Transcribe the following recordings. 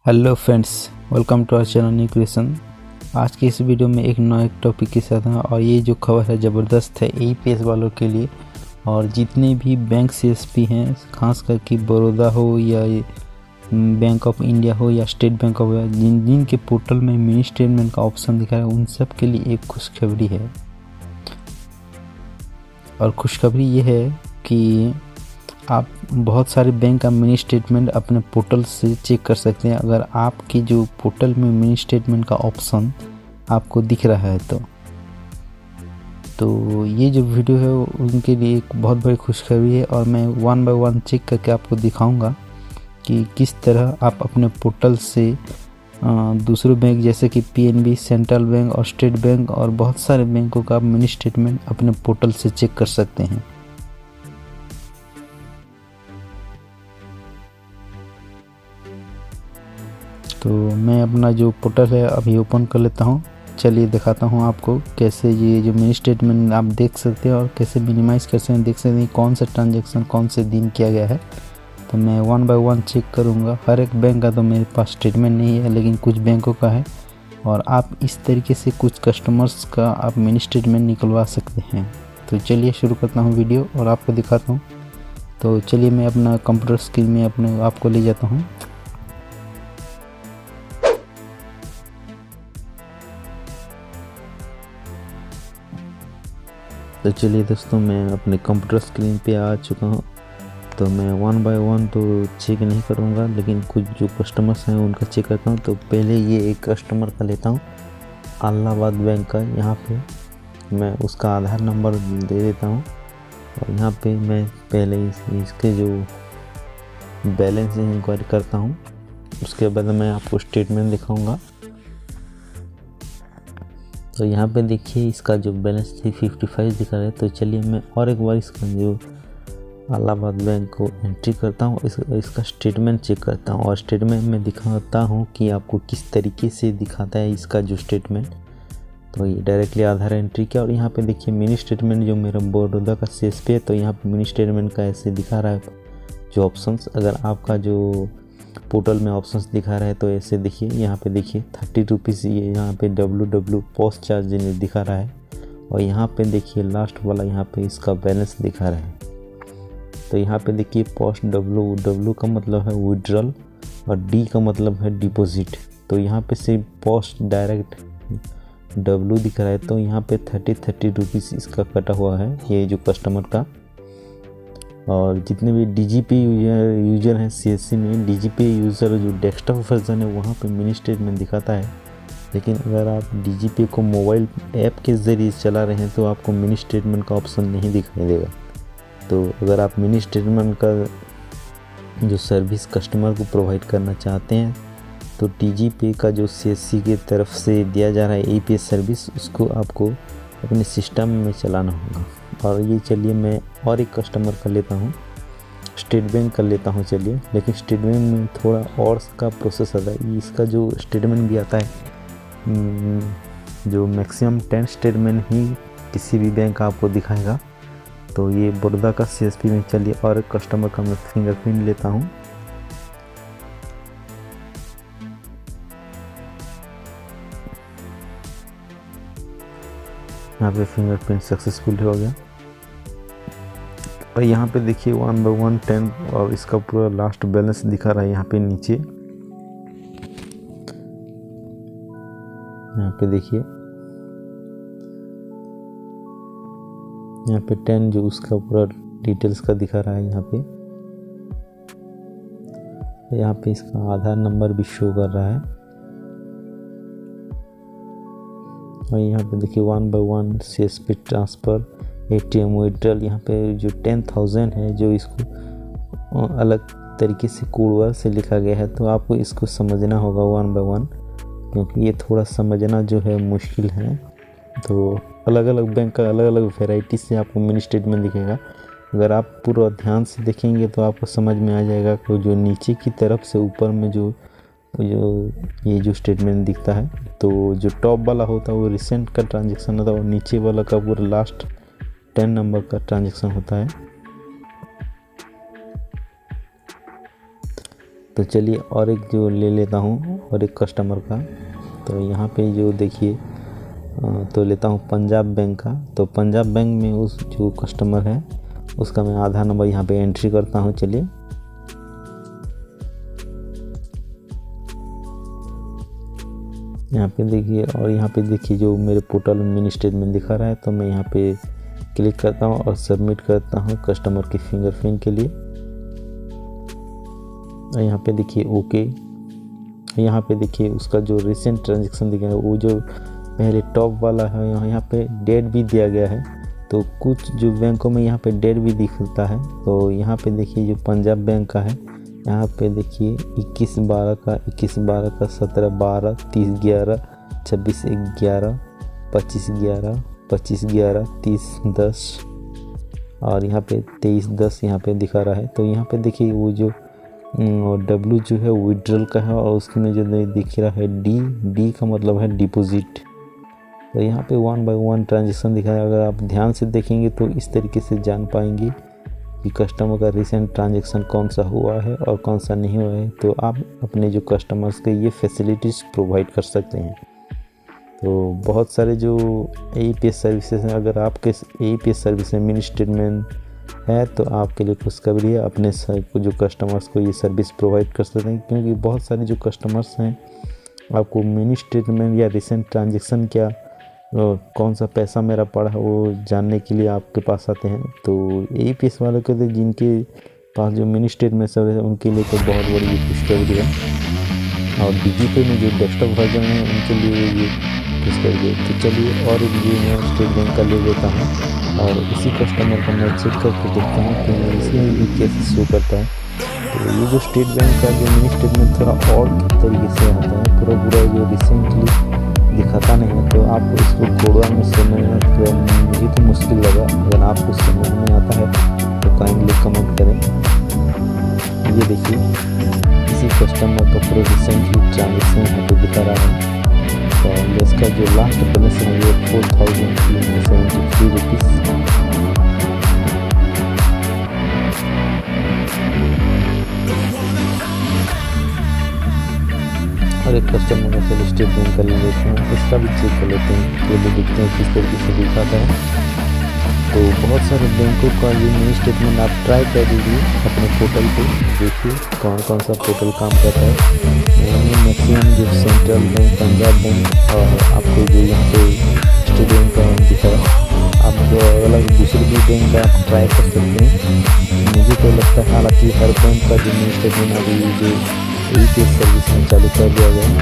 Hello friends, welcome to our channel new creation. आज की इस वीडियो में एक नए टॉपिक के साथ हैं और ये जो खबर है ज़बरदस्त है ईपीएस वालों के लिए और जितने भी बैंक सीएसपी हैं, खास करके बड़ौदा हो या बैंक ऑफ इंडिया हो या स्टेट बैंक ऑफ इंडिया, जिन के पोर्टल में मिनी स्टेटमेंट का ऑप्शन दिखा है उन सब के लिए एक खुशखबरी है। और खुशखबरी ये है कि आप बहुत सारे बैंक का मिनी स्टेटमेंट अपने पोर्टल से चेक कर सकते हैं अगर आपकी जो पोर्टल में मिनी स्टेटमेंट का ऑप्शन आपको दिख रहा है तो ये जो वीडियो है उनके लिए एक बहुत बड़ी खुशखबरी है और मैं वन बाय वन चेक करके आपको दिखाऊंगा कि किस तरह आप अपने पोर्टल से दूसरे बैंक जैसे कि पीएनबी, सेंट्रल बैंक और स्टेट बैंक और बहुत सारे बैंकों का मिनी स्टेटमेंट अपने पोर्टल से चेक कर सकते हैं। तो मैं अपना जो पोर्टल है अभी ओपन कर लेता हूँ। चलिए दिखाता हूँ आपको कैसे ये जो मिनी स्टेटमेंट आप देख सकते हैं और कैसे मिनिमाइज़ कर सकते हैं। देख सकते हैं कौन सा ट्रांजैक्शन कौन से दिन किया गया है। तो मैं वन बाय वन चेक करूँगा। हर एक बैंक का तो मेरे पास स्टेटमेंट नहीं है, लेकिन कुछ बैंकों का है और आप इस तरीके से कुछ कस्टमर्स का आप मिनी स्टेटमेंट निकलवा सकते हैं। तो चलिए शुरू करता हूँ वीडियो और आपको दिखाता हूँ। तो चलिए मैं अपना कंप्यूटर स्क्रीन में अपने आपको ले जाता हूँ। तो चलिए दोस्तों, मैं अपने कंप्यूटर स्क्रीन पे आ चुका हूँ। तो मैं वन बाय वन तो चेक नहीं करूँगा, लेकिन कुछ जो कस्टमर्स हैं उनका चेक करता हूँ। तो पहले ये एक कस्टमर का लेता हूँ, इलाहाबाद बैंक का। यहाँ पे मैं उसका आधार नंबर दे देता हूँ और यहाँ पे मैं पहले इसके जो बैलेंस है इंक्वायरी करता हूँ। उसके बाद मैं आपको स्टेटमेंट दिखाऊँगा। तो यहाँ पे देखिए इसका जो बैलेंस 355 दिखा रहा है। तो चलिए मैं और एक बार इसका जो इलाहाबाद बैंक को एंट्री करता हूँ, इसका स्टेटमेंट चेक करता हूँ और स्टेटमेंट में दिखाता हूँ कि आपको किस तरीके से दिखाता है इसका जो स्टेटमेंट। तो ये डायरेक्टली आधार एंट्री किया और यहाँ पे देखिए मिनी स्टेटमेंट जो मेरा बड़ौदा का सीएसपी है। तो यहाँ पे मिनी स्टेटमेंट का ऐसे दिखा रहा है जो ऑप्शंस। अगर आपका जो पोर्टल में ऑप्शंस दिखा रहा है तो ऐसे देखिए, यहाँ पे देखिए 30 रुपीज़ ये यहाँ पे डब्ल्यू पोस्ट चार्ज दिखा रहा है और यहाँ पे देखिए लास्ट वाला यहाँ पे इसका बैलेंस दिखा रहा है। तो यहाँ पे देखिए पोस्ट डब्ल्यू का मतलब है विड्रॉल और डी का मतलब है डिपॉजिट। तो यहाँ पे सिर्फ पोस्ट डायरेक्ट डब्ल्यू दिख रहा है। तो यहाँ पे 30 रुपीज़ इसका कटा हुआ है ये जो कस्टमर का। और जितने भी डीजीपी यूज़र हैं सीएससी में, डीजीपी यूज़र जो डेस्कटॉप वर्जन है वहाँ पे मिनी स्टेटमेंट दिखाता है। लेकिन अगर आप डीजीपी को मोबाइल ऐप के ज़रिए चला रहे हैं तो आपको मिनी स्टेटमेंट का ऑप्शन नहीं दिखाई देगा। तो अगर आप मिनी स्टेटमेंट का जो सर्विस कस्टमर को प्रोवाइड करना चाहते हैं तो डीजीपी का जो सीएससी की तरफ से दिया जा रहा है ईपीएस सर्विस, उसको आपको अपने सिस्टम में चलाना होगा। और ये चलिए मैं और एक कस्टमर का लेता हूँ, स्टेट बैंक का लेता हूँ। चलिए, लेकिन स्टेट बैंक में थोड़ा और का प्रोसेस आता है। इसका जो स्टेटमेंट भी आता है जो मैक्सिमम 10 स्टेटमेंट ही किसी भी बैंक का आपको दिखाएगा। तो ये बड़ौदा का सीएसपी में चलिए और एक कस्टमर का मैं फिंगरप्रिंट लेता हूँ। यहाँ पे फिंगरप्रिंट सक्सेसफुल हो गया और यहाँ पे देखिए 1 बाय 1 10 और इसका पूरा लास्ट बैलेंस दिखा रहा है यहाँ पे नीचे। यहाँ पे देखिए यहाँ पे 10 जो उसका पूरा डिटेल्स का दिखा रहा है यहाँ पे। यहाँ पे इसका आधार नंबर भी शो कर रहा है और यहाँ पे देखिए 1 by 1 CSP transfer, ATM withdrawal. यहाँ पे जो 10,000 है जो इसको अलग तरीके से कोड से लिखा गया है। तो आपको इसको समझना होगा 1 बाय 1, क्योंकि ये थोड़ा समझना जो है मुश्किल है। तो अलग अलग बैंक का अलग अलग वेराइटी से आपको मिनी स्टेटमेंट दिखेगा। अगर आप पूरा ध्यान से देखेंगे तो आपको समझ में आ जाएगा कि जो नीचे की तरफ से ऊपर में जो ये जो स्टेटमेंट दिखता है, तो जो टॉप वाला होता है वो रिसेंट का ट्रांजैक्शन होता है और नीचे वाला का पूरा लास्ट 10 नंबर का ट्रांजैक्शन होता है। तो चलिए और एक जो ले लेता हूँ और एक कस्टमर का। तो यहाँ पे जो देखिए तो लेता हूँ पंजाब बैंक का। तो पंजाब बैंक में उस जो कस्टमर है उसका मैं आधार नंबर यहाँ पे एंट्री करता हूँ। चलिए यहाँ पे देखिए, और यहाँ पे देखिए जो मेरे पोर्टल मिनी स्टेटमेंट दिखा रहा है, तो मैं यहाँ पे क्लिक करता हूँ और सबमिट करता हूँ कस्टमर की फिंगरप्रिंट के लिए। और यहाँ पे देखिए ओके। यहाँ पे देखिए उसका जो रिसेंट ट्रांजेक्शन दिख रहा है वो जो पहले टॉप वाला है, यहाँ पे डेट भी दिया गया है। तो कुछ जो बैंकों में यहाँ पे डेट भी दिखता है। तो यहाँ पे देखिए जो पंजाब बैंक का है, यहाँ पे देखिए 21/12 का, 21/12 का, 17/12, 30/11, 26/11, 25/11, 25/11, 30/10 और यहाँ पे 23/10 यहाँ पे दिखा रहा है। तो यहाँ पे देखिए वो जो W जो है विड्रॉल का है और उसके में जो दिख रहा है D का मतलब है डिपॉजिट। तो यहाँ पे 1 बाय 1 ट्रांजेक्शन दिखा है। अगर आप ध्यान से देखेंगे तो इस तरीके से जान पाएंगे कि कस्टमर का रिसेंट ट्रांजेक्शन कौन सा हुआ है और कौन सा नहीं हुआ है। तो आप अपने जो कस्टमर्स के ये फैसिलिटीज़ प्रोवाइड कर सकते हैं। तो बहुत सारे जो AEPS सर्विसेज हैं, अगर आपके AEPS सर्विस में मिनी स्टेटमेंट है तो आपके लिए खुशखबरी है, अपने जो कस्टमर्स को ये सर्विस प्रोवाइड कर सकते हैं। क्योंकि बहुत सारे जो कस्टमर्स हैं आपको मिनी स्टेटमेंट या रिसेंट ट्रांजेक्शन क्या कौन सा पैसा मेरा पड़ा है वो जानने के लिए आपके पास आते हैं। तो AEPS वालों के लिए जिनके पास जो मिनी स्टेटमेंट सर्विस है उनके लिए तो बहुत बड़ी खुशखबरी है। और डिजिटल में जो डेस्कटॉप वर्जन है उनके लिए ये खुशखबरी है। तो चलिए और एक जो मैं स्टेट बैंक का ले लेता हूँ और इसी कस्टमर को मैं चेक करके देखता हूँ कि इसमें भी कैसे शो करता है। तो ये जो स्टेट बैंक का जो मिनी स्टेटमेंट थोड़ा और तरीके से आता है, पूरा जो रिसेंटली दिखाता नहीं है। तो आपको इसको कोडवा में समझना थोड़ा मुझे तो मुश्किल लगा। अगर आपको समझ में आता है तो काइंडली कमेंट करें। ये देखिए इसी कस्टमर का पूरा रिसेंटली ट्रांजेक्शन यहाँ पे दिखा रहा है। तो इसका जो लास्ट बैलेंस है वो 4,373 रुपीज़। और एक कस्टमर का चलो स्टेट बैंक का ले लेते हैं, इसका भी चेक कर लेते हैं तो भी देखते हैं किस तरीके से दिखाता है। तो बहुत सारे बैंकों का ये मिनी स्टेटमेंट आप ट्राई कर दीजिए अपने पोर्टल पे, देखिए कौन कौन सा पोर्टल काम करता है। मैक्सिमम जो सेंट्रल बैंक, पंजाब बैंक और आपको जो यहाँ पे स्टेट बैंक का दिखा है, आप जो अलग दूसरे भी बैंक का आप ट्राई कर सकते हैं। मुझे तो लगता है हालांकि हर बैंक का जो मिनी स्टेटमेंट अभी जो AEPS सर्विस में चालू कर दिया गया है,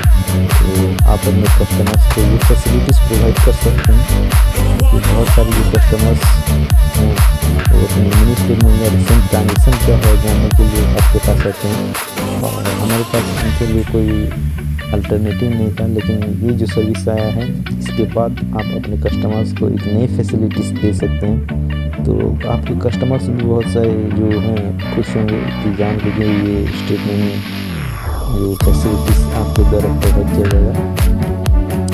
तो आप अपने कस्टमर्स को ये फैसिलिटीज़ प्रोवाइड कर सकते हैं। क्योंकि बहुत सारे जो कस्टमर्स हैं वो अपने मिनी स्टेटमेंट या रिसेंट ट्रांजेक्शन क्या है जानने के लिए आपके पास आते हैं और हमारे पास उनके लिए कोई अल्टरनेटिव नहीं था। लेकिन ये जो सर्विस आया है इसके बाद आप अपने कस्टमर्स को एक नई फैसिलिटीज़ दे सकते हैं। तो आपके कस्टमर्स भी बहुत सारे जो हैं खुश होंगे कि जान के ये स्टेटमेंट में जो फैसिलिटीज़ आपके द्वारा प्रोवाइड किया जाएगा।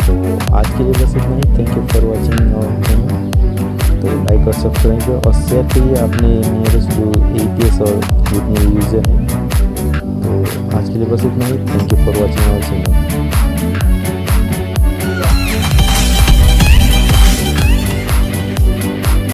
तो आज के लिए बस इतना ही। थैंक यू फॉर वॉचिंग और तो लाइक और सब्सक्राइब और शेयर करिए अपने नियरेस्ट जो AEPS और जितने यूज़र हैं। तो आज के लिए बस इतना ही। थैंक यू फॉर वॉचिंग और